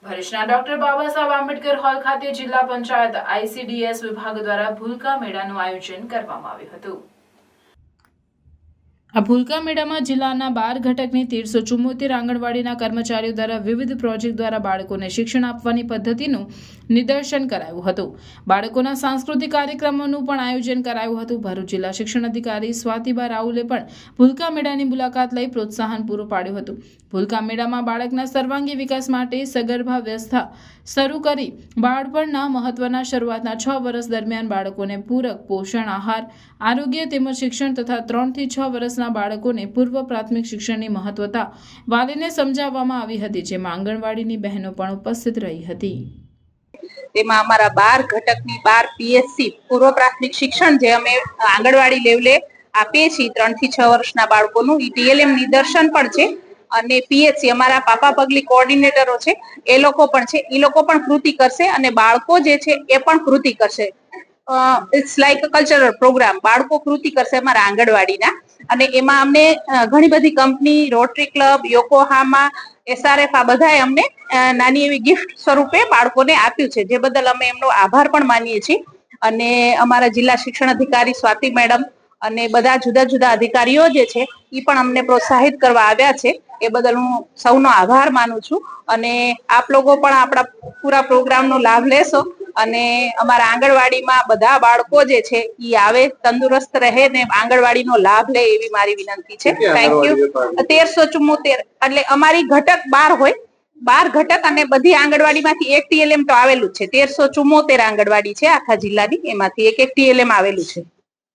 ભરૂચના doctor Baba Saheb Ambedkar hall ખાતે જિલ્લા પંચાયત ICDS વિભાગ દ્વારા ભૂલકા મેળાનું આયોજન કરવામાં આવ્યું હતું। આ ભૂલકા મેળામાં જિલ્લાના 12 ઘટકની 1374 આંગણવાડીના કર્મચારીઓ દ્વારા વિવિધ પ્રોજેક્ટ દ્વારા બાળકોને શિક્ષણ આપવાની પદ્ધતિનું નિદર્શન કરાયું હતું। બાળકોના સાંસ્કૃતિક કાર્યક્રમોનું પણ આયોજન કરાયું હતું। ભરૂચ જિલ્લા શિક્ષણ અધિકારી સ્વાતિબા રાહુલે પણ ભૂલકા મેળાની મુલાકાત લઈ પ્રોત્સાહન પૂરું પાડ્યું હતું। ભૂલકા મેળામાં બાળકના સર્વાંગી વિકાસ માટે સગર્ભા વ્યવસ્થા શરૂ કરી બાળપણના મહત્વના શરૂઆતના 6 વર્ષ દરમિયાન બાળકોને પૂરક પોષણ આહાર, આરોગ્ય તેમજ શિક્ષણ તથા 3 થી 6 વર્ષના બાળકોને પૂર્વ પ્રાથમિક શિક્ષણની મહત્વતા વાલીને સમજાવવામાં આવી હતી, જેમાં આંગણવાડીની બહેનો પણ ઉપસ્થિત રહી હતી। તેમાં અમારા 12 ઘટકની 12 PSC પૂર્વ પ્રાથમિક શિક્ષણ જે અમે આંગણવાડી લેવલે આપીએ છીએ 3 થી 6 વર્ષના બાળકોનું TLM નિદર્શન પણ છે અને PHC અમારા પાપા પગલી કોઓર્ડિનેટરો છે એ લોકો પણ છે, એ લોકો પણ કૃતિ કરશે અને બાળકો જે છે એ પણ કૃતિ કરશે। It's like a cultural program, બાળકો કૃતિ કરશે અમારા આંગણવાડીના અને એમાં અમને ઘણી બધી company, rotary club, Yokohama, SRF આ બધાએ અમને નાની એવી ગિફ્ટ સ્વરૂપે બાળકોને આપ્યું છે, જે બદલ અમે એમનો આભાર પણ માનીએ છીએ। અને અમારા જિલ્લા શિક્ષણ અધિકારી સ્વાતિ મેડમ અને બધા જુદા જુદા અધિકારીઓ જે છે એ પણ અમને પ્રોત્સાહિત કરવા આવ્યા છે, એ બદલ હું સૌનો આભાર માનું છું। અને આપ લોકો પણ આપણા પૂરા પ્રોગ્રામનો લાભ લેશો અને અમારા આંગણવાડીમાં બધા બાળકો જે છે એ આવે, તંદુરસ્ત રહે ને આંગણવાડીનો લાભ લે એવી મારી વિનંતી છે। Thank you. 1374 એટલે અમારી ઘટક 12 હોય, 12 ઘટક અને બધી આંગણવાડીમાંથી એક TLM તો આવેલું છે। 1374 આંગણવાડી છે આખા જિલ્લાની, એમાંથી એક TLM આવેલું છે।